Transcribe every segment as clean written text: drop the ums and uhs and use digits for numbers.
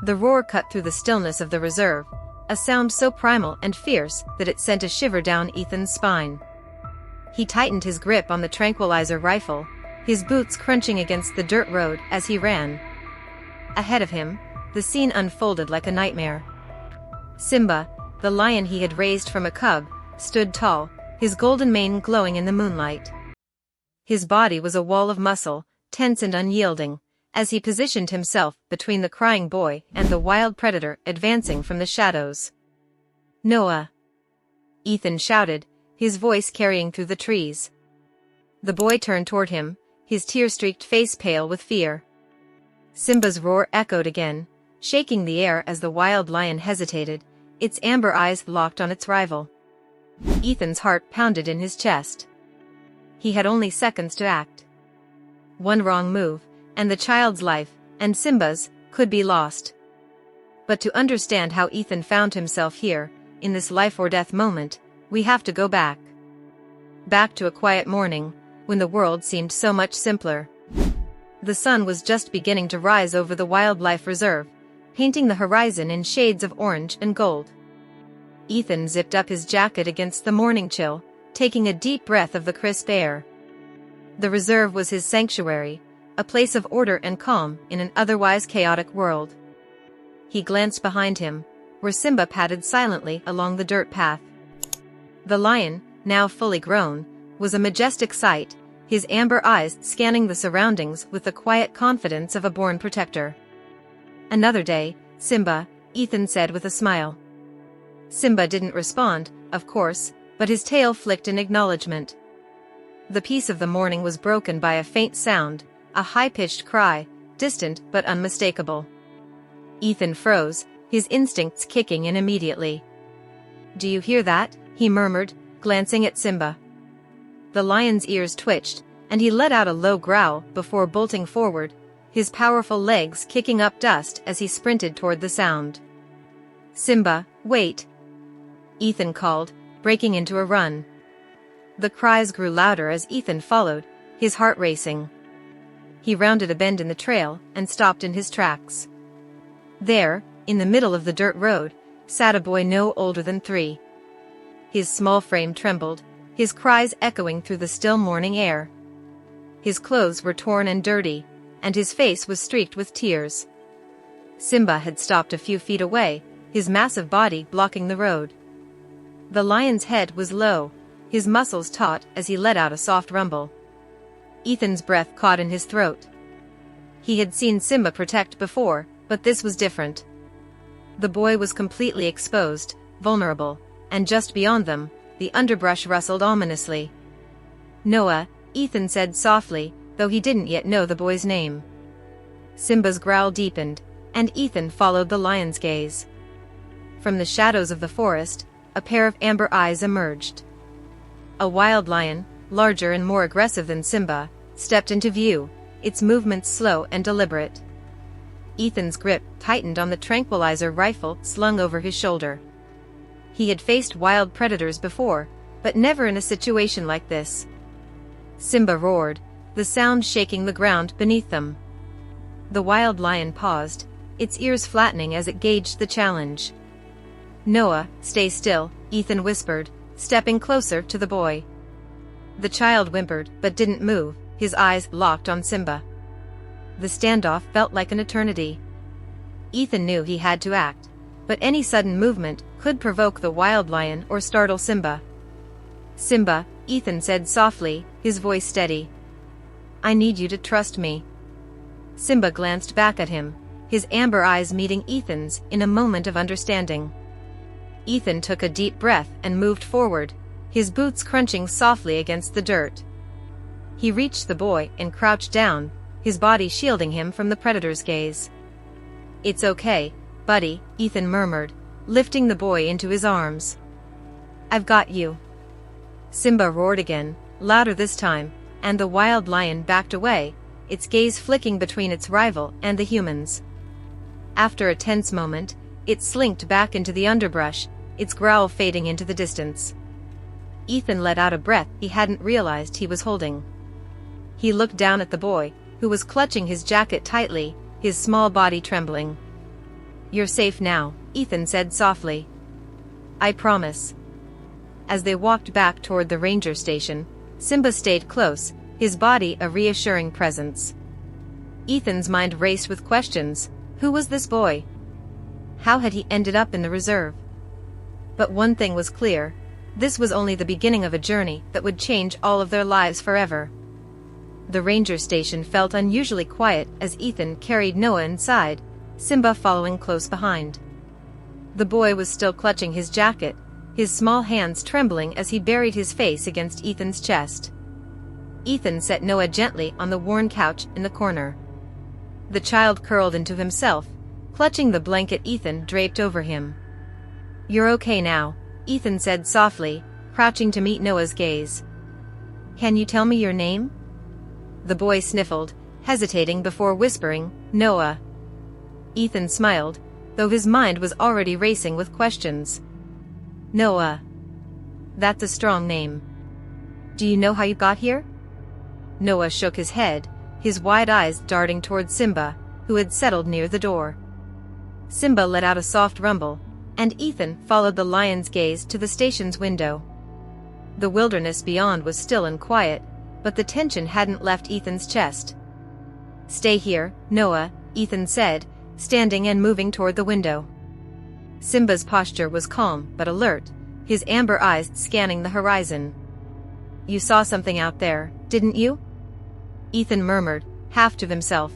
The roar cut through the stillness of the reserve, a sound so primal and fierce that it sent a shiver down Ethan's spine. He tightened his grip on the tranquilizer rifle, his boots crunching against the dirt road as he ran. Ahead of him, the scene unfolded like a nightmare. Simba, the lion he had raised from a cub, stood tall, his golden mane glowing in the moonlight. His body was a wall of muscle, tense and unyielding, as he positioned himself between the crying boy and the wild predator advancing from the shadows. "Noah!" Ethan shouted, his voice carrying through the trees. The boy turned toward him, his tear-streaked face pale with fear. Simba's roar echoed again, shaking the air as the wild lion hesitated, its amber eyes locked on its rival. Ethan's heart pounded in his chest. He had only seconds to act. One wrong move, and the child's life, and Simba's, could be lost. But to understand how Ethan found himself here, in this life-or-death moment, we have to go back. Back to a quiet morning, when the world seemed so much simpler. The sun was just beginning to rise over the wildlife reserve, painting the horizon in shades of orange and gold. Ethan zipped up his jacket against the morning chill, taking a deep breath of the crisp air. The reserve was his sanctuary, a place of order and calm in an otherwise chaotic world. He glanced behind him, where Simba padded silently along the dirt path. The lion, now fully grown, was a majestic sight, his amber eyes scanning the surroundings with the quiet confidence of a born protector. "Another day, Simba," Ethan said with a smile. Simba didn't respond, of course, but his tail flicked in acknowledgement. The peace of the morning was broken by a faint sound, a high-pitched cry, distant but unmistakable. Ethan froze, his instincts kicking in immediately. "Do you hear that?" he murmured, glancing at Simba. The lion's ears twitched, and he let out a low growl before bolting forward, his powerful legs kicking up dust as he sprinted toward the sound. "Simba, wait!" Ethan called, breaking into a run. The cries grew louder as Ethan followed, his heart racing. He rounded a bend in the trail and stopped in his tracks. There, in the middle of the dirt road, sat a boy no older than 3. His small frame trembled, his cries echoing through the still morning air. His clothes were torn and dirty, and his face was streaked with tears. Simba had stopped a few feet away, his massive body blocking the road. The lion's head was low, his muscles taut as he let out a soft rumble. Ethan's breath caught in his throat. He had seen Simba protect before, but this was different. The boy was completely exposed, vulnerable, and just beyond them, the underbrush rustled ominously. "Noah," Ethan said softly, though he didn't yet know the boy's name. Simba's growl deepened, and Ethan followed the lion's gaze. From the shadows of the forest, a pair of amber eyes emerged. A wild lion, larger and more aggressive than Simba, stepped into view, its movements slow and deliberate. Ethan's grip tightened on the tranquilizer rifle slung over his shoulder. He had faced wild predators before, but never in a situation like this. Simba roared, the sound shaking the ground beneath them. The wild lion paused, its ears flattening as it gauged the challenge. "Noah, stay still," Ethan whispered, stepping closer to the boy. The child whimpered but didn't move, his eyes locked on Simba. The standoff felt like an eternity. Ethan knew he had to act, but any sudden movement could provoke the wild lion or startle Simba. "Simba," Ethan said softly, his voice steady. "I need you to trust me." Simba glanced back at him, his amber eyes meeting Ethan's in a moment of understanding. Ethan took a deep breath and moved forward, his boots crunching softly against the dirt. He reached the boy and crouched down, his body shielding him from the predator's gaze. "It's okay, buddy," Ethan murmured, lifting the boy into his arms. "I've got you." Simba roared again, louder this time, and the wild lion backed away, its gaze flicking between its rival and the humans. After a tense moment, it slinked back into the underbrush, its growl fading into the distance. Ethan let out a breath he hadn't realized he was holding. He looked down at the boy, who was clutching his jacket tightly, his small body trembling. "You're safe now," Ethan said softly. "I promise." As they walked back toward the ranger station, Simba stayed close, his body a reassuring presence. Ethan's mind raced with questions. Who was this boy? How had he ended up in the reserve? But one thing was clear. This was only the beginning of a journey that would change all of their lives forever. The ranger station felt unusually quiet as Ethan carried Noah inside, Simba following close behind. The boy was still clutching his jacket, his small hands trembling as he buried his face against Ethan's chest. Ethan set Noah gently on the worn couch in the corner. The child curled into himself, clutching the blanket Ethan draped over him. "You're okay now," Ethan said softly, crouching to meet Noah's gaze. "Can you tell me your name?" The boy sniffled, hesitating before whispering, "Noah." Ethan smiled, though his mind was already racing with questions. "Noah. That's a strong name. Do you know how you got here?" Noah shook his head, his wide eyes darting toward Simba, who had settled near the door. Simba let out a soft rumble, and Ethan followed the lion's gaze to the station's window. The wilderness beyond was still and quiet, but the tension hadn't left Ethan's chest. "Stay here, Noah," Ethan said, standing and moving toward the window. Simba's posture was calm but alert, his amber eyes scanning the horizon. "You saw something out there, didn't you?" Ethan murmured, half to himself.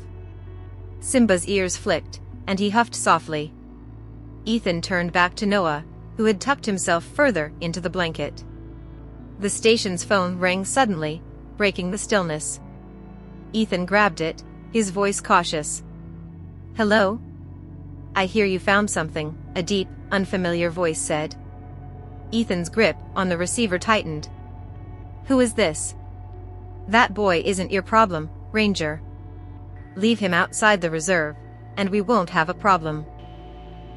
Simba's ears flicked, and he huffed softly. Ethan turned back to Noah, who had tucked himself further into the blanket. The station's phone rang suddenly, breaking the stillness. Ethan grabbed it, his voice cautious. "Hello? I hear you found something," a deep, unfamiliar voice said. Ethan's grip on the receiver tightened. "Who is this?" "That boy isn't your problem, Ranger. Leave him outside the reserve, and we won't have a problem."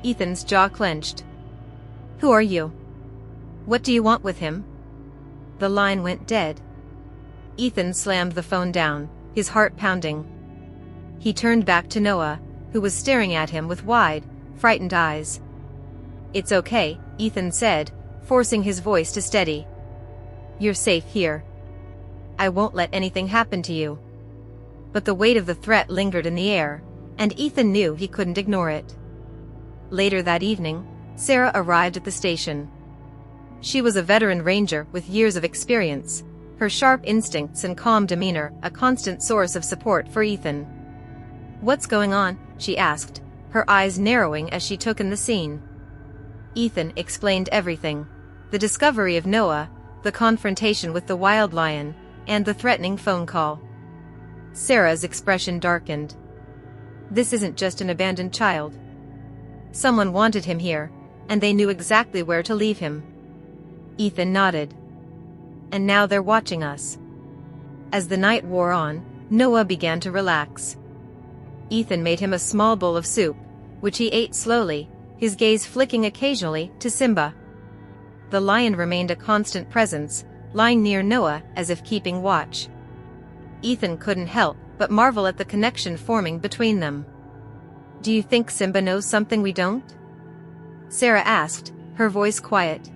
Ethan's jaw clenched. "Who are you? What do you want with him?" The line went dead. Ethan slammed the phone down, his heart pounding. He turned back to Noah, who was staring at him with wide, frightened eyes. "It's okay," Ethan said, forcing his voice to steady. "You're safe here. I won't let anything happen to you." But the weight of the threat lingered in the air, and Ethan knew he couldn't ignore it. Later that evening, Sarah arrived at the station. She was a veteran ranger with years of experience, her sharp instincts and calm demeanor a constant source of support for Ethan. "What's going on?" she asked, her eyes narrowing as she took in the scene. Ethan explained everything: the discovery of Noah, the confrontation with the wild lion, and the threatening phone call. Sarah's expression darkened. "This isn't just an abandoned child. Someone wanted him here, and they knew exactly where to leave him." Ethan nodded. "And now they're watching us." As the night wore on, Noah began to relax. Ethan made him a small bowl of soup, which he ate slowly, his gaze flicking occasionally to Simba. The lion remained a constant presence, lying near Noah as if keeping watch. Ethan couldn't help but marvel at the connection forming between them. "Do you think Simba knows something we don't?" Sarah asked, her voice quiet.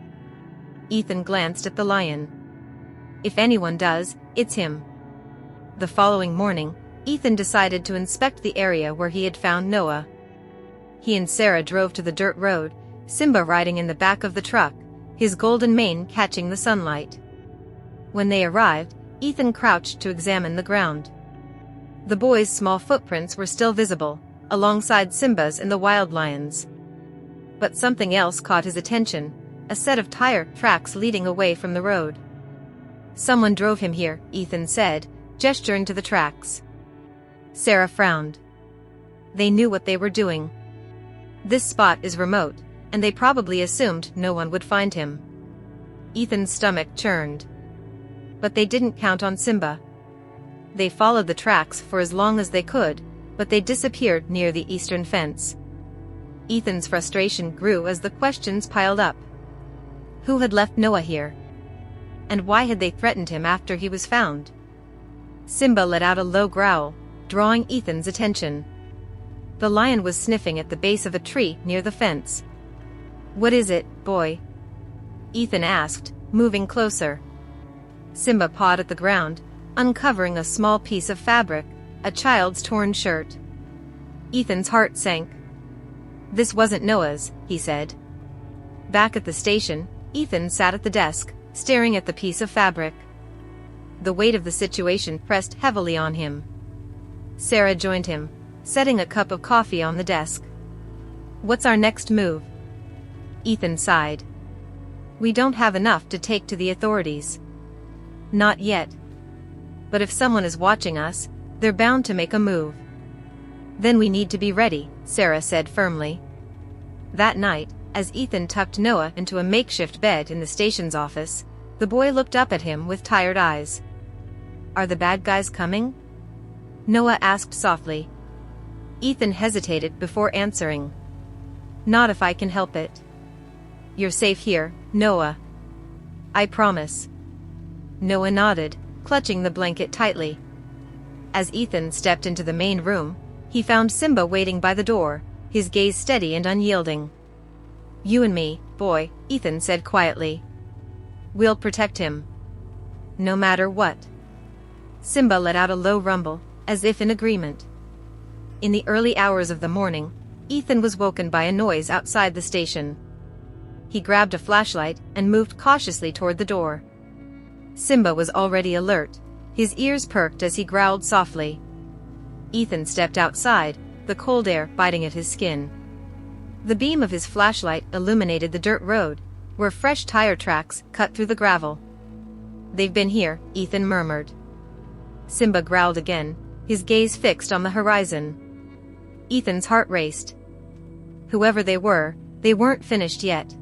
Ethan glanced at the lion. "If anyone does, it's him." The following morning, Ethan decided to inspect the area where he had found Noah. He and Sarah drove to the dirt road, Simba riding in the back of the truck, his golden mane catching the sunlight. When they arrived, Ethan crouched to examine the ground. The boy's small footprints were still visible, alongside Simba's and the wild lion's. But something else caught his attention: a set of tire tracks leading away from the road. "Someone drove him here," Ethan said, gesturing to the tracks. Sarah frowned. They knew what they were doing. This spot is remote, and they probably assumed no one would find him. Ethan's stomach churned. But they didn't count on Simba. They followed the tracks for as long as they could, but they disappeared near the eastern fence. Ethan's frustration grew as the questions piled up. Who had left Noah here? And why had they threatened him after he was found? Simba let out a low growl, drawing Ethan's attention. The lion was sniffing at the base of a tree near the fence. "What is it, boy?" Ethan asked, moving closer. Simba pawed at the ground, uncovering a small piece of fabric, a child's torn shirt. Ethan's heart sank. "This wasn't Noah's," he said. Back at the station, Ethan sat at the desk, staring at the piece of fabric. The weight of the situation pressed heavily on him. Sarah joined him, setting a cup of coffee on the desk. "What's our next move?" Ethan sighed. "We don't have enough to take to the authorities." "Not yet. But if someone is watching us, they're bound to make a move." "Then we need to be ready," Sarah said firmly. That night, as Ethan tucked Noah into a makeshift bed in the station's office, the boy looked up at him with tired eyes. "Are the bad guys coming?" Noah asked softly. Ethan hesitated before answering. "Not if I can help it." "You're safe here, Noah." "I promise." Noah nodded, clutching the blanket tightly. As Ethan stepped into the main room, he found Simba waiting by the door, his gaze steady and unyielding. "You and me, boy," Ethan said quietly. "We'll protect him. No matter what." Simba let out a low rumble, as if in agreement. In the early hours of the morning, Ethan was woken by a noise outside the station. He grabbed a flashlight and moved cautiously toward the door. Simba was already alert, his ears perked as he growled softly. Ethan stepped outside, the cold air biting at his skin. The beam of his flashlight illuminated the dirt road, where fresh tire tracks cut through the gravel. "They've been here," Ethan murmured. Simba growled again, his gaze fixed on the horizon. Ethan's heart raced. Whoever they weren't finished yet.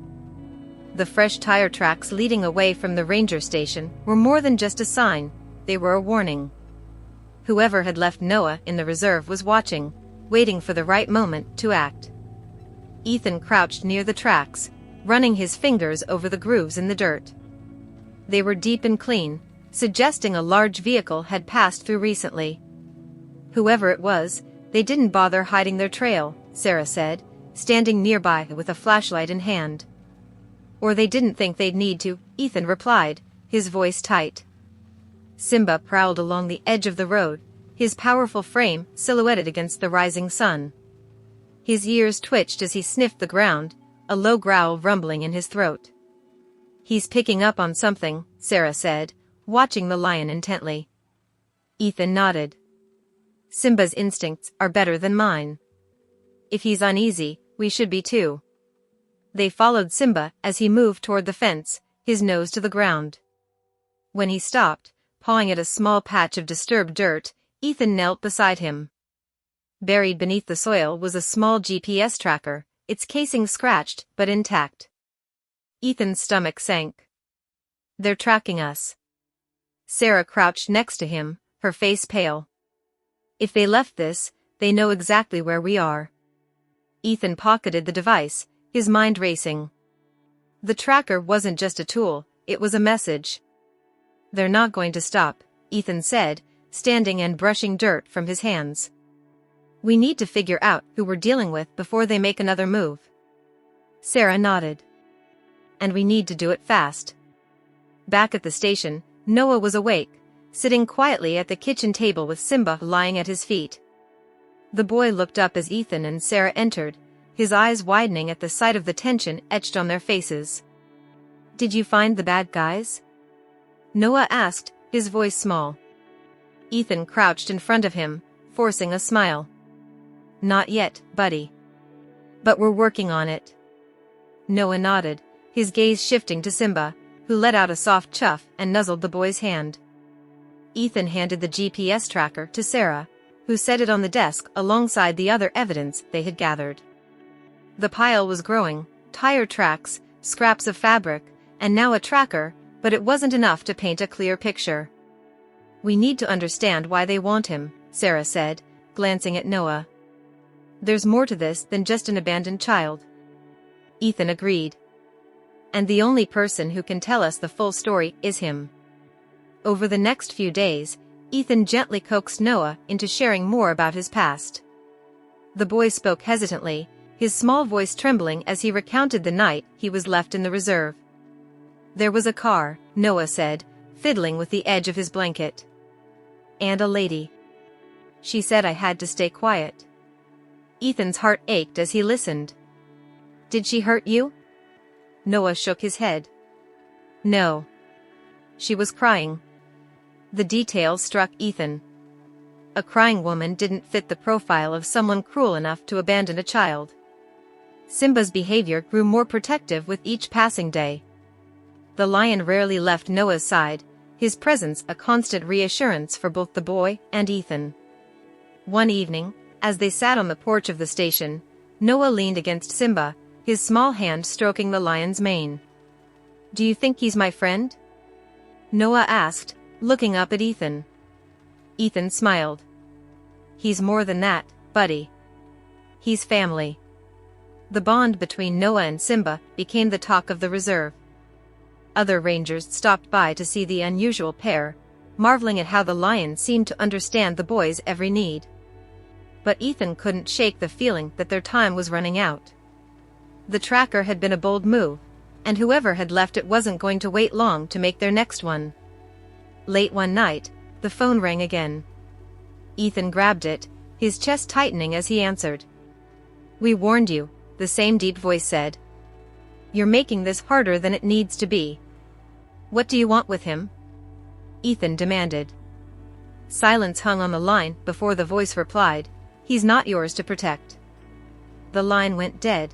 The fresh tire tracks leading away from the ranger station were more than just a sign, they were a warning. Whoever had left Noah in the reserve was watching, waiting for the right moment to act. Ethan crouched near the tracks, running his fingers over the grooves in the dirt. They were deep and clean, suggesting a large vehicle had passed through recently. "Whoever it was, they didn't bother hiding their trail," Sarah said, standing nearby with a flashlight in hand. "Or they didn't think they'd need to," Ethan replied, his voice tight. Simba prowled along the edge of the road, his powerful frame silhouetted against the rising sun. His ears twitched as he sniffed the ground, a low growl rumbling in his throat. "He's picking up on something," Sarah said, watching the lion intently. Ethan nodded. "Simba's instincts are better than mine. If he's uneasy, we should be too." They followed Simba as he moved toward the fence, his nose to the ground. When he stopped, pawing at a small patch of disturbed dirt, Ethan knelt beside him. Buried beneath the soil was a small GPS tracker, its casing scratched but intact. Ethan's stomach sank. "They're tracking us." Sarah crouched next to him, her face pale. "If they left this, they know exactly where we are." Ethan pocketed the device, his mind racing. The tracker wasn't just a tool, it was a message. "They're not going to stop," Ethan said, standing and brushing dirt from his hands. "We need to figure out who we're dealing with before they make another move." Sarah nodded. "And we need to do it fast." Back at the station, Noah was awake, sitting quietly at the kitchen table with Simba lying at his feet. The boy looked up as Ethan and Sarah entered, his eyes widening at the sight of the tension etched on their faces. "Did you find the bad guys?" Noah asked, his voice small. Ethan crouched in front of him, forcing a smile. "Not yet, buddy. But we're working on it." Noah nodded, his gaze shifting to Simba, who let out a soft chuff and nuzzled the boy's hand. Ethan handed the GPS tracker to Sarah, who set it on the desk alongside the other evidence they had gathered. The pile was growing, tire tracks, scraps of fabric, and now a tracker, but it wasn't enough to paint a clear picture. "We need to understand why they want him," Sarah said, glancing at Noah. "There's more to this than just an abandoned child." Ethan agreed. "And the only person who can tell us the full story is him." Over the next few days, Ethan gently coaxed Noah into sharing more about his past. The boy spoke hesitantly, his small voice trembling as he recounted the night he was left in the reserve. There was a car, Noah said, fiddling with the edge of his blanket. And a lady. She said I had to stay quiet. Ethan's heart ached as he listened. Did she hurt you? Noah shook his head. No. She was crying. The details struck Ethan. A crying woman didn't fit the profile of someone cruel enough to abandon a child. Simba's behavior grew more protective with each passing day. The lion rarely left Noah's side, his presence a constant reassurance for both the boy and Ethan. One evening, as they sat on the porch of the station, Noah leaned against Simba, his small hand stroking the lion's mane. Do you think he's my friend? Noah asked, looking up at Ethan. Ethan smiled. He's more than that, buddy. He's family. The bond between Noah and Simba became the talk of the reserve. Other rangers stopped by to see the unusual pair, marveling at how the lion seemed to understand the boy's every need. But Ethan couldn't shake the feeling that their time was running out. The tracker had been a bold move, and whoever had left it wasn't going to wait long to make their next one. Late one night, the phone rang again. Ethan grabbed it, his chest tightening as he answered. We warned you, the same deep voice said. You're making this harder than it needs to be. What do you want with him? Ethan demanded. Silence hung on the line before the voice replied, he's not yours to protect. The line went dead.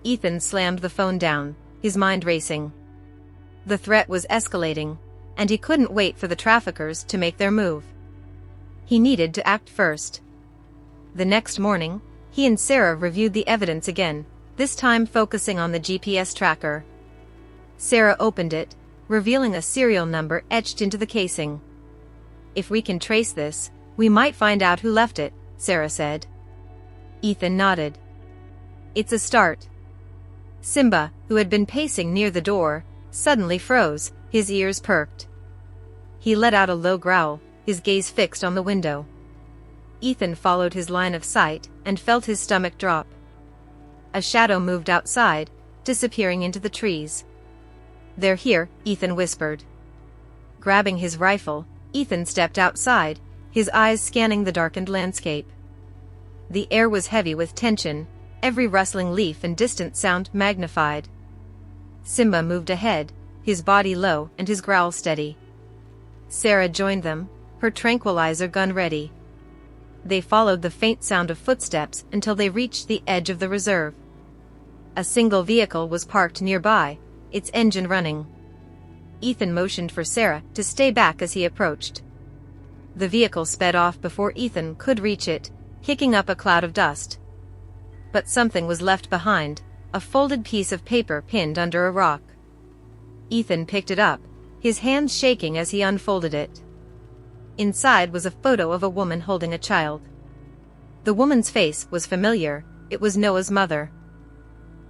Ethan slammed the phone down, his mind racing. The threat was escalating, and he couldn't wait for the traffickers to make their move. He needed to act first. The next morning, he and Sarah reviewed the evidence again, this time focusing on the GPS tracker. Sarah opened it, revealing a serial number etched into the casing. If we can trace this, we might find out who left it, Sarah said. Ethan nodded. It's a start. Simba, who had been pacing near the door, suddenly froze, his ears perked. He let out a low growl, his gaze fixed on the window. Ethan followed his line of sight and felt his stomach drop. A shadow moved outside, disappearing into the trees. They're here, Ethan whispered. Grabbing his rifle, Ethan stepped outside, his eyes scanning the darkened landscape. The air was heavy with tension, every rustling leaf and distant sound magnified. Simba moved ahead, his body low and his growl steady. Sarah joined them, her tranquilizer gun ready. They followed the faint sound of footsteps until they reached the edge of the reserve. A single vehicle was parked nearby, its engine running. Ethan motioned for Sarah to stay back as he approached. The vehicle sped off before Ethan could reach it, kicking up a cloud of dust. But something was left behind, a folded piece of paper pinned under a rock. Ethan picked it up, his hands shaking as he unfolded it. Inside was a photo of a woman holding a child. The woman's face was familiar, it was Noah's mother.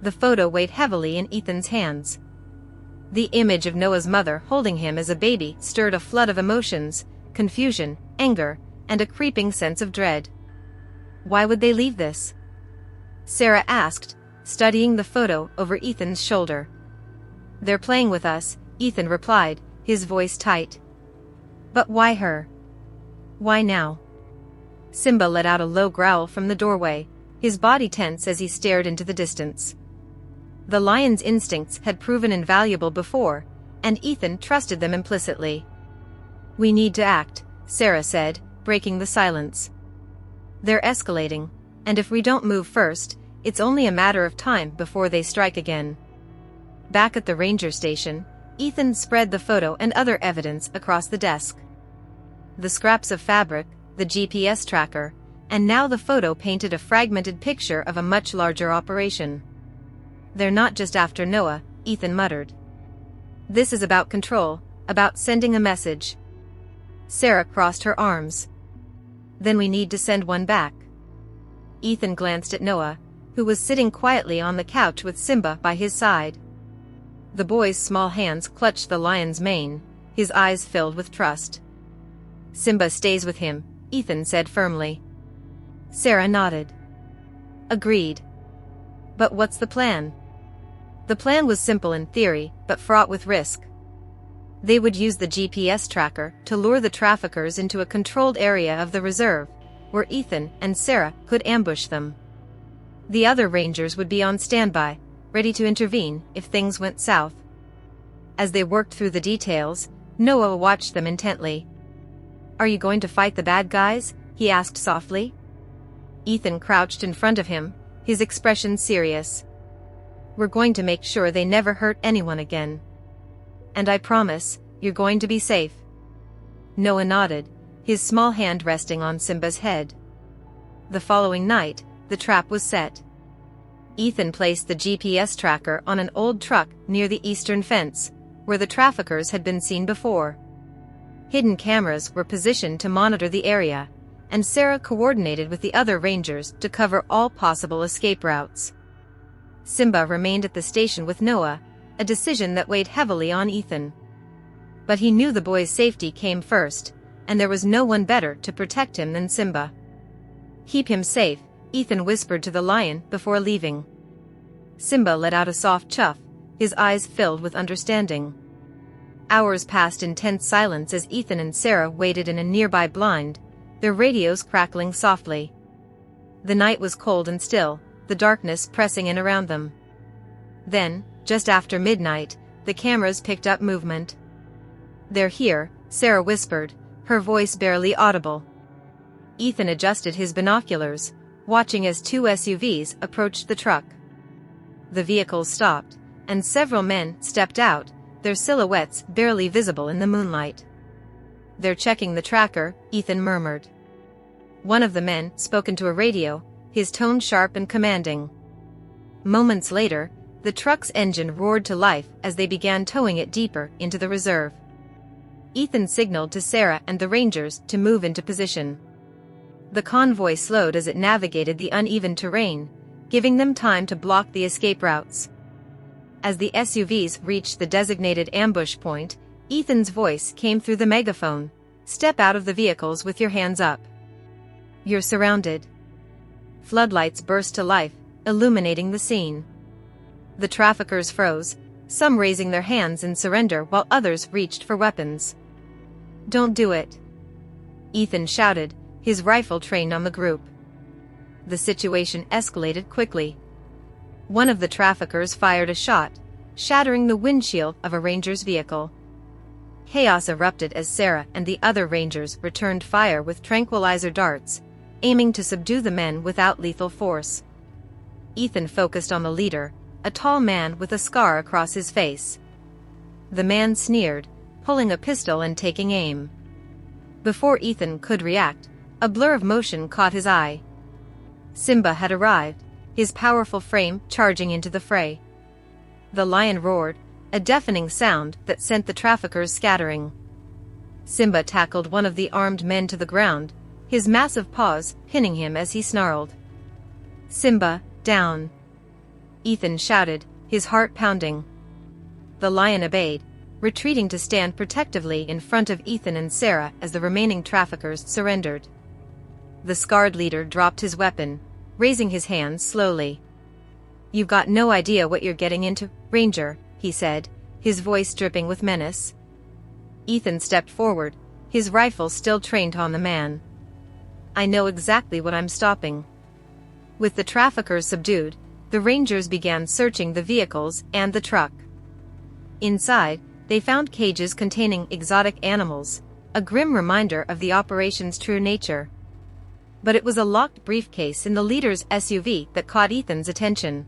The photo weighed heavily in Ethan's hands. The image of Noah's mother holding him as a baby stirred a flood of emotions, confusion, anger, and a creeping sense of dread. Why would they leave this? Sarah asked, studying the photo over Ethan's shoulder. They're playing with us, Ethan replied, his voice tight. But why her? Why now? Simba let out a low growl from the doorway, his body tense as he stared into the distance. The lion's instincts had proven invaluable before, and Ethan trusted them implicitly. We need to act, Sarah said, breaking the silence. They're escalating, and if we don't move first, it's only a matter of time before they strike again. Back at the ranger station, Ethan spread the photo and other evidence across the desk. The scraps of fabric, the GPS tracker, and now the photo painted a fragmented picture of a much larger operation. They're not just after Noah, Ethan muttered. This is about control, about sending a message. Sarah crossed her arms. Then we need to send one back. Ethan glanced at Noah, who was sitting quietly on the couch with Simba by his side. The boy's small hands clutched the lion's mane, his eyes filled with trust. Simba stays with him, Ethan said firmly. Sarah nodded. agreed. But what's the plan? The plan was simple in theory, but fraught with risk. They would use the GPS tracker to lure the traffickers into a controlled area of the reserve, where Ethan and Sarah could ambush them. The other rangers would be on standby, ready to intervene if things went south. As they worked through the details, Noah watched them intently. "Are you going to fight the bad guys?" he asked softly. Ethan crouched in front of him, his expression serious. "We're going to make sure they never hurt anyone again. And I promise, you're going to be safe." Noah nodded, his small hand resting on Simba's head. The following night, the trap was set. Ethan placed the GPS tracker on an old truck near the eastern fence, where the traffickers had been seen before. Hidden cameras were positioned to monitor the area, and Sarah coordinated with the other rangers to cover all possible escape routes. Simba remained at the station with Noah, a decision that weighed heavily on Ethan. But he knew the boy's safety came first, and there was no one better to protect him than Simba. "Keep him safe," Ethan whispered to the lion before leaving. Simba let out a soft chuff, his eyes filled with understanding. Hours passed in tense silence as Ethan and Sarah waited in a nearby blind, their radios crackling softly. The night was cold and still, the darkness pressing in around them. Then, just after midnight, the cameras picked up movement. "They're here," Sarah whispered, her voice barely audible. Ethan adjusted his binoculars, watching as two SUVs approached the truck. The vehicles stopped, and several men stepped out, their silhouettes barely visible in the moonlight. "They're checking the tracker," Ethan murmured. One of the men spoke into a radio, his tone sharp and commanding. Moments later, the truck's engine roared to life as they began towing it deeper into the reserve. Ethan signaled to Sarah and the rangers to move into position. The convoy slowed as it navigated the uneven terrain, giving them time to block the escape routes. As the SUVs reached the designated ambush point, Ethan's voice came through the megaphone. "Step out of the vehicles with your hands up. You're surrounded." Floodlights burst to life, illuminating the scene. The traffickers froze, some raising their hands in surrender while others reached for weapons. "Don't do it," Ethan shouted, his rifle trained on the group. The situation escalated quickly. One of the traffickers fired a shot, shattering the windshield of a ranger's vehicle. Chaos erupted as Sarah and the other rangers returned fire with tranquilizer darts, aiming to subdue the men without lethal force. Ethan focused on the leader, a tall man with a scar across his face. The man sneered, pulling a pistol and taking aim. Before Ethan could react, a blur of motion caught his eye. Simba had arrived, his powerful frame charging into the fray. The lion roared, a deafening sound that sent the traffickers scattering. Simba tackled one of the armed men to the ground, his massive paws pinning him as he snarled. "Simba, down!" Ethan shouted, his heart pounding. The lion obeyed, retreating to stand protectively in front of Ethan and Sarah as the remaining traffickers surrendered. The scarred leader dropped his weapon, raising his hands slowly. "You've got no idea what you're getting into, Ranger," he said, his voice dripping with menace. Ethan stepped forward, his rifle still trained on the man. "I know exactly what I'm stopping." With the traffickers subdued, the Rangers began searching the vehicles and the truck. Inside, they found cages containing exotic animals, a grim reminder of the operation's true nature. But it was a locked briefcase in the leader's SUV that caught Ethan's attention.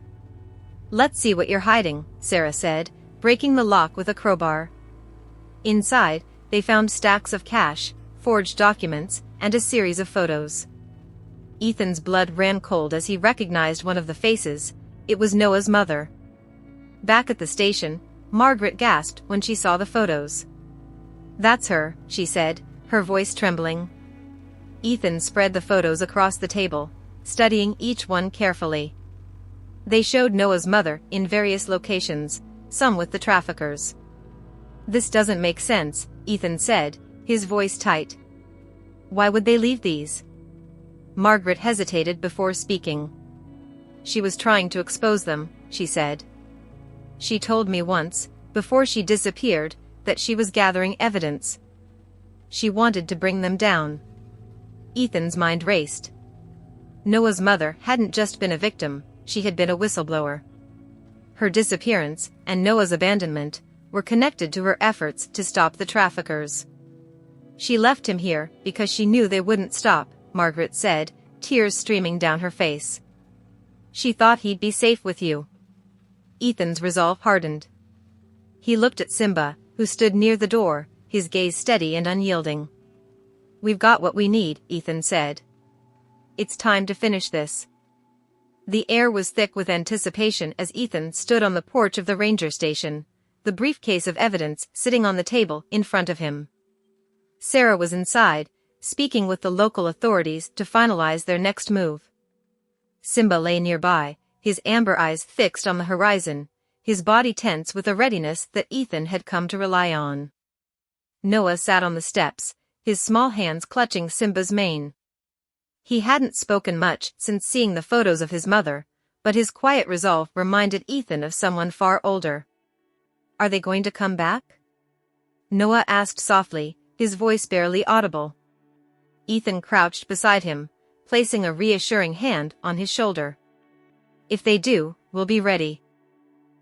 "Let's see what you're hiding," Sarah said, breaking the lock with a crowbar. Inside, they found stacks of cash, forged documents, and a series of photos. Ethan's blood ran cold as he recognized one of the faces. It was Noah's mother. Back at the station, Margaret gasped when she saw the photos. "That's her," she said, her voice trembling. Ethan spread the photos across the table, studying each one carefully. They showed Noah's mother in various locations, some with the traffickers. "This doesn't make sense," Ethan said, his voice tight. "Why would they leave these?" Margaret hesitated before speaking. she was trying to expose them, she said. She told me once, before she disappeared, that she was gathering evidence. She wanted to bring them down. Ethan's mind raced. Noah's mother hadn't just been a victim, she had been a whistleblower. Her disappearance, and Noah's abandonment, were connected to her efforts to stop the traffickers. She left him here because she knew they wouldn't stop, Margaret said, tears streaming down her face. She thought he'd be safe with you. Ethan's resolve hardened. He looked at Simba, who stood near the door, his gaze steady and unyielding. We've got what we need, Ethan said. It's time to finish this. The air was thick with anticipation as Ethan stood on the porch of the ranger station, the briefcase of evidence sitting on the table in front of him. Sarah was inside, speaking with the local authorities to finalize their next move. Simba lay nearby, his amber eyes fixed on the horizon, his body tense with a readiness that Ethan had come to rely on. Noah sat on the steps, his small hands clutching Simba's mane. He hadn't spoken much since seeing the photos of his mother, but his quiet resolve reminded Ethan of someone far older. Are they going to come back? Noah asked softly, his voice barely audible. Ethan crouched beside him, placing a reassuring hand on his shoulder. If they do, we'll be ready.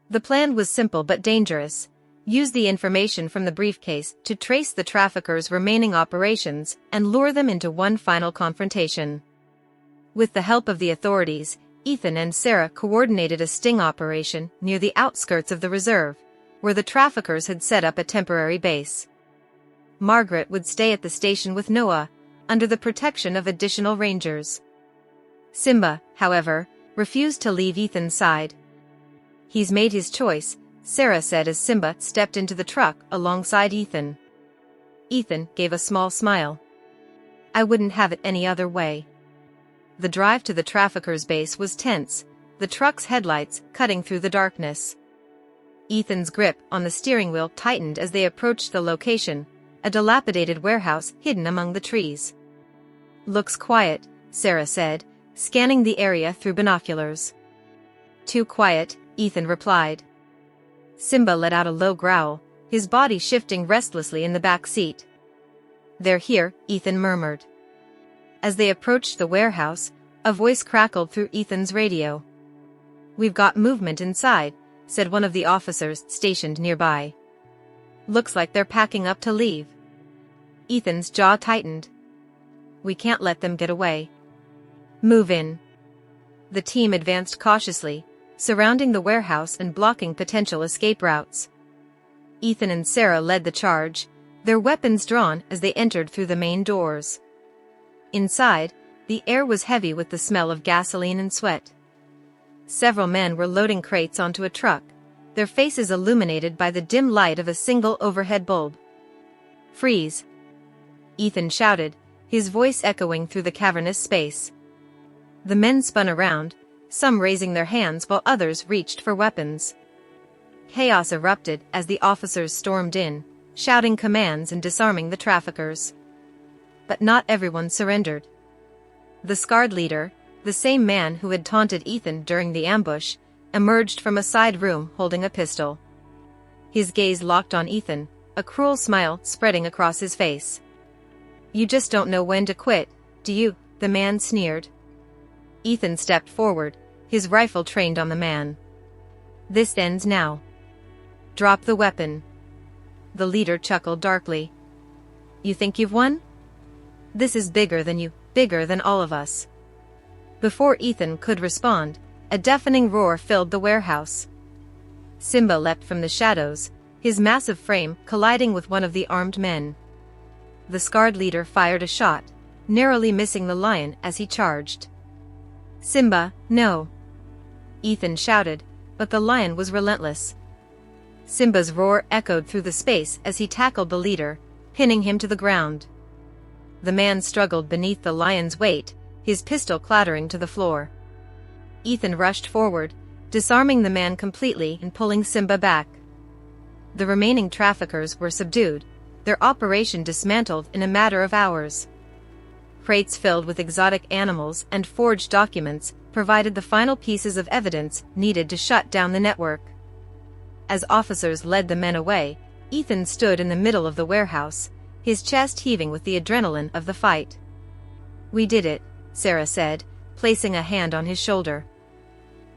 The plan was simple but dangerous. Use the information from the briefcase to trace the traffickers' remaining operations and lure them into one final confrontation. With the help of the authorities, Ethan and Sarah coordinated a sting operation near the outskirts of the reserve, where the traffickers had set up a temporary base. Margaret would stay at the station with Noah, under the protection of additional rangers. Simba, however, refused to leave Ethan's side. He's made his choice, Sarah said as Simba stepped into the truck alongside Ethan. Ethan gave a small smile. I wouldn't have it any other way. The drive to the traffickers' base was tense, the truck's headlights cutting through the darkness. Ethan's grip on the steering wheel tightened as they approached the location, a dilapidated warehouse hidden among the trees. Looks quiet, Sarah said, scanning the area through binoculars. Too quiet, Ethan replied. Simba let out a low growl, his body shifting restlessly in the back seat. They're here, Ethan murmured. As they approached the warehouse, a voice crackled through Ethan's radio. We've got movement inside, said one of the officers stationed nearby. Looks like they're packing up to leave. Ethan's jaw tightened. We can't let them get away. Move in. The team advanced cautiously, surrounding the warehouse and blocking potential escape routes. Ethan and Sarah led the charge, their weapons drawn as they entered through the main doors. Inside, the air was heavy with the smell of gasoline and sweat. Several men were loading crates onto a truck, their faces illuminated by the dim light of a single overhead bulb. Freeze! Ethan shouted, his voice echoing through the cavernous space. The men spun around, some raising their hands while others reached for weapons. Chaos erupted as the officers stormed in, shouting commands and disarming the traffickers. But not everyone surrendered. The scarred leader, the same man who had taunted Ethan during the ambush, emerged from a side room holding a pistol. His gaze locked on Ethan, a cruel smile spreading across his face. You just don't know when to quit, do you? The man sneered. Ethan stepped forward, his rifle trained on the man. This ends now. Drop the weapon. The leader chuckled darkly. You think you've won? This is bigger than you, bigger than all of us. Before Ethan could respond, a deafening roar filled the warehouse. Simba leapt from the shadows, his massive frame colliding with one of the armed men. The scarred leader fired a shot, narrowly missing the lion as he charged. Simba, no! Ethan shouted, but the lion was relentless. Simba's roar echoed through the space as he tackled the leader, pinning him to the ground. The man struggled beneath the lion's weight, his pistol clattering to the floor. Ethan rushed forward, disarming the man completely and pulling Simba back. The remaining traffickers were subdued, their operation dismantled in a matter of hours. Crates filled with exotic animals and forged documents provided the final pieces of evidence needed to shut down the network. As officers led the men away, Ethan stood in the middle of the warehouse, his chest heaving with the adrenaline of the fight. "We did it," Sarah said, placing a hand on his shoulder.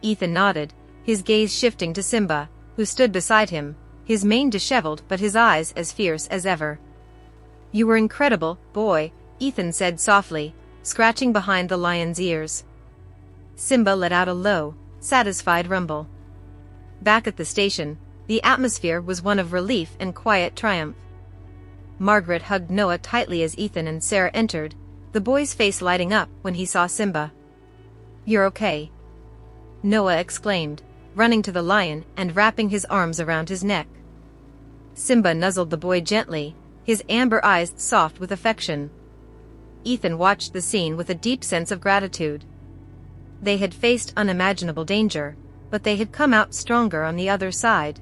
Ethan nodded, his gaze shifting to Simba, who stood beside him, his mane disheveled but his eyes as fierce as ever. "You were incredible, boy," Ethan said softly, scratching behind the lion's ears. Simba let out a low, satisfied rumble. Back at the station, the atmosphere was one of relief and quiet triumph. Margaret hugged Noah tightly as Ethan and Sarah entered, the boy's face lighting up when he saw Simba. "You're okay," Noah exclaimed, running to the lion and wrapping his arms around his neck. Simba nuzzled the boy gently, his amber eyes soft with affection. Ethan watched the scene with a deep sense of gratitude. They had faced unimaginable danger, but they had come out stronger on the other side.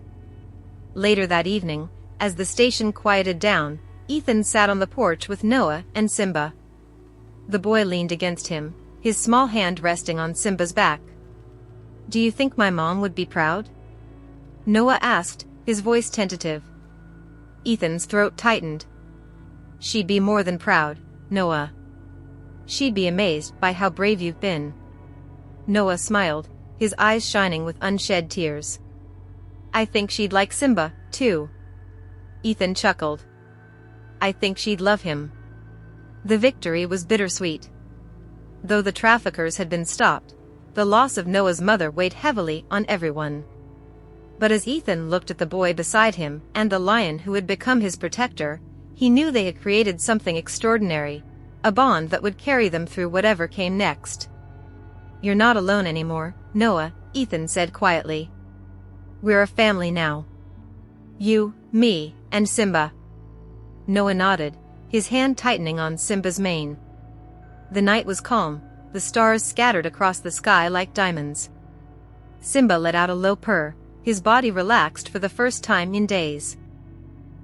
Later that evening, as the station quieted down, Ethan sat on the porch with Noah and Simba. The boy leaned against him, his small hand resting on Simba's back. "Do you think my mom would be proud?" Noah asked, his voice tentative. Ethan's throat tightened. "She'd be more than proud, Noah. She'd be amazed by how brave you've been." Noah smiled, his eyes shining with unshed tears. "I think she'd like Simba, too." Ethan chuckled. "I think she'd love him." The victory was bittersweet. Though the traffickers had been stopped, the loss of Noah's mother weighed heavily on everyone. But as Ethan looked at the boy beside him and the lion who had become his protector, he knew they had created something extraordinary, a bond that would carry them through whatever came next. "You're not alone anymore, Noah," Ethan said quietly. "We're a family now. You, me, and Simba." Noah nodded, his hand tightening on Simba's mane. The night was calm, the stars scattered across the sky like diamonds. Simba let out a low purr, his body relaxed for the first time in days.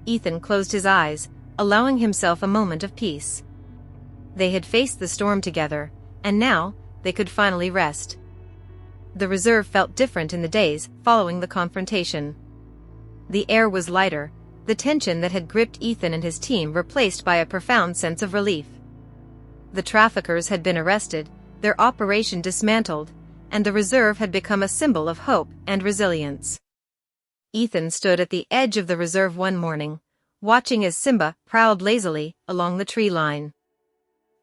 Ethan closed his eyes, allowing himself a moment of peace. They had faced the storm together, and now, they could finally rest. The reserve felt different in the days following the confrontation. The air was lighter, the tension that had gripped Ethan and his team replaced by a profound sense of relief. The traffickers had been arrested, their operation dismantled, and the reserve had become a symbol of hope and resilience. Ethan stood at the edge of the reserve one morning, watching as Simba prowled lazily along the tree line.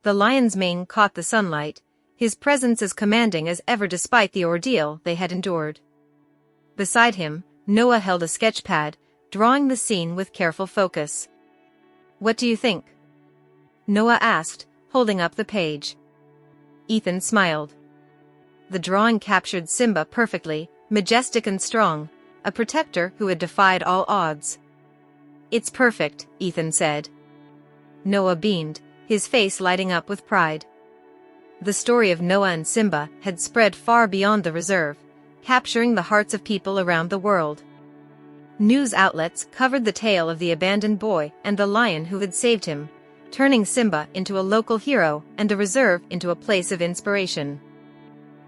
The lion's mane caught the sunlight, his presence as commanding as ever despite the ordeal they had endured. Beside him, Noah held a sketch pad, drawing the scene with careful focus. "What do you think?" Noah asked, holding up the page. Ethan smiled. The drawing captured Simba perfectly, majestic and strong, a protector who had defied all odds. "It's perfect," Ethan said. Noah beamed, his face lighting up with pride. The story of Noah and Simba had spread far beyond the reserve, capturing the hearts of people around the world. News outlets covered the tale of the abandoned boy and the lion who had saved him, turning Simba into a local hero and the reserve into a place of inspiration.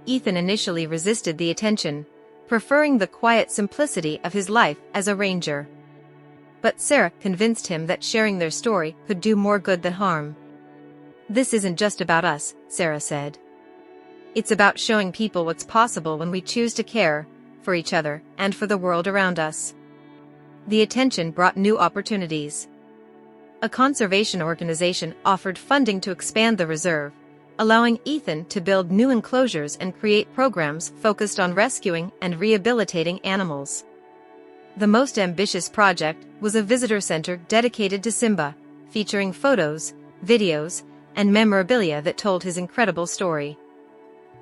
Ethan initially resisted the attention, preferring the quiet simplicity of his life as a ranger. But Sarah convinced him that sharing their story could do more good than harm. "This isn't just about us," Sarah said. "It's about showing people what's possible when we choose to care for each other and for the world around us." The attention brought new opportunities. A conservation organization offered funding to expand the reserve, allowing Ethan to build new enclosures and create programs focused on rescuing and rehabilitating animals. The most ambitious project was a visitor center dedicated to Simba, featuring photos, videos, and memorabilia that told his incredible story.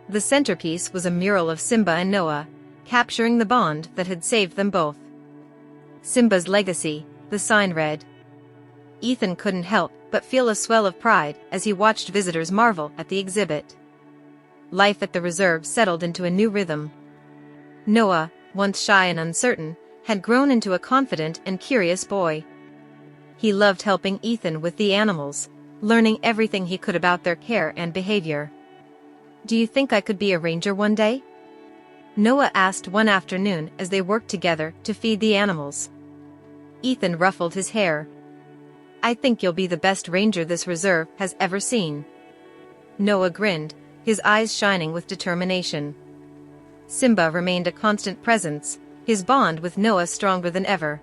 The centerpiece was a mural of Simba and Noah, capturing the bond that had saved them both. "Simba's legacy," the sign read. Ethan couldn't help but feel a swell of pride as he watched visitors marvel at the exhibit. Life at the reserve settled into a new rhythm. Noah, once shy and uncertain, had grown into a confident and curious boy. He loved helping Ethan with the animals, learning everything he could about their care and behavior. Do you think I could be a ranger one day? Noah asked one afternoon as they worked together to feed the animals. Ethan ruffled his hair. I think you'll be the best ranger this reserve has ever seen. Noah grinned, his eyes shining with determination. Simba remained a constant presence, his bond with Noah stronger than ever.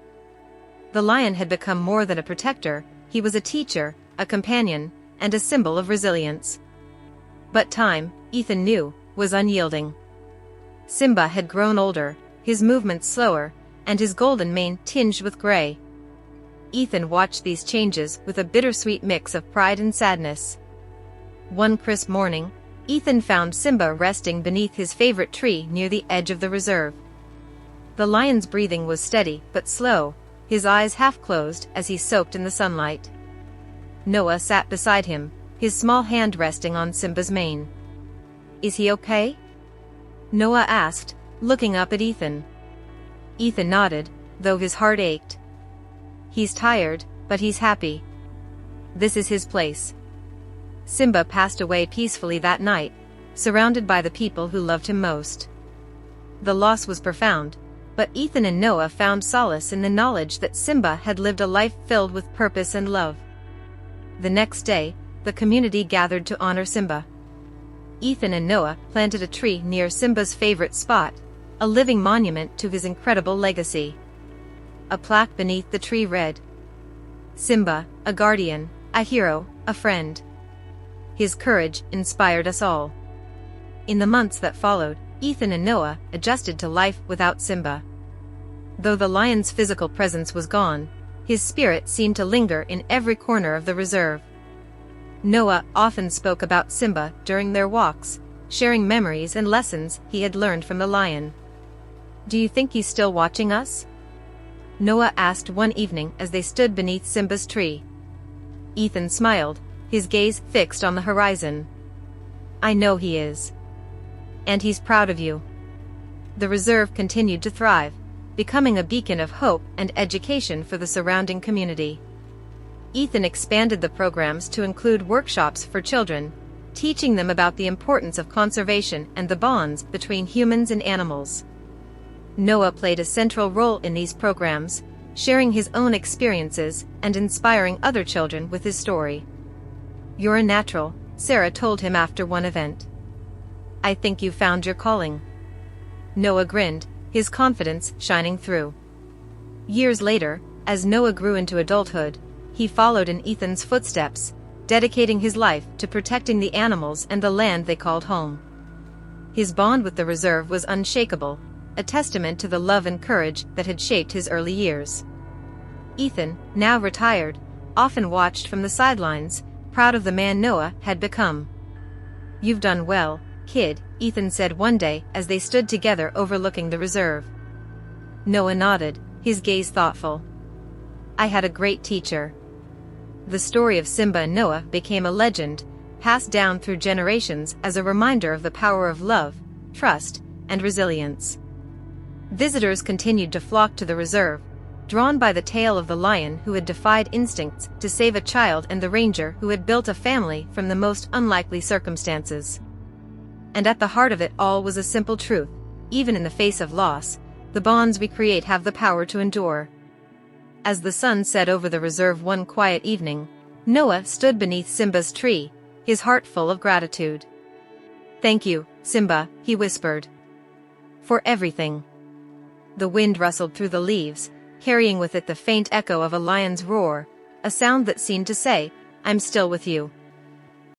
The lion had become more than a protector, he was a teacher, a companion, and a symbol of resilience. But time, Ethan knew, was unyielding. Simba had grown older, his movements slower, and his golden mane tinged with gray. Ethan watched these changes with a bittersweet mix of pride and sadness. One crisp morning, Ethan found Simba resting beneath his favorite tree near the edge of the reserve. The lion's breathing was steady but slow, his eyes half closed as he soaked in the sunlight. Noah sat beside him, his small hand resting on Simba's mane. Is he okay? Noah asked, looking up at Ethan. Ethan nodded, though his heart ached. He's tired, but he's happy. This is his place. Simba passed away peacefully that night, surrounded by the people who loved him most. The loss was profound, but Ethan and Noah found solace in the knowledge that Simba had lived a life filled with purpose and love. The next day, the community gathered to honor Simba. Ethan and Noah planted a tree near Simba's favorite spot, a living monument to his incredible legacy. A plaque beneath the tree read, Simba, a guardian, a hero, a friend. His courage inspired us all. In the months that followed, Ethan and Noah adjusted to life without Simba. Though the lion's physical presence was gone, his spirit seemed to linger in every corner of the reserve. Noah often spoke about Simba during their walks, sharing memories and lessons he had learned from the lion. Do you think he's still watching us? Noah asked one evening as they stood beneath Simba's tree. Ethan smiled, his gaze fixed on the horizon. I know he is. And he's proud of you. The reserve continued to thrive, becoming a beacon of hope and education for the surrounding community. Ethan expanded the programs to include workshops for children, teaching them about the importance of conservation and the bonds between humans and animals. Noah played a central role in these programs, sharing his own experiences and inspiring other children with his story. You're a natural, Sarah told him after one event. I think you found your calling. Noah grinned, his confidence shining through. Years later, as Noah grew into adulthood, he followed in Ethan's footsteps, dedicating his life to protecting the animals and the land they called home. His bond with the reserve was unshakable, a testament to the love and courage that had shaped his early years. Ethan, now retired, often watched from the sidelines, proud of the man Noah had become. You've done well, kid, Ethan said one day as they stood together overlooking the reserve. Noah nodded, his gaze thoughtful. I had a great teacher. The story of Simba and Noah became a legend, passed down through generations as a reminder of the power of love, trust, and resilience. Visitors continued to flock to the reserve, drawn by the tale of the lion who had defied instincts to save a child and the ranger who had built a family from the most unlikely circumstances. And at the heart of it all was a simple truth: even in the face of loss, the bonds we create have the power to endure. As the sun set over the reserve one quiet evening, Noah stood beneath Simba's tree, his heart full of gratitude. Thank you, Simba, he whispered. For everything. The wind rustled through the leaves, carrying with it the faint echo of a lion's roar, a sound that seemed to say, I'm still with you.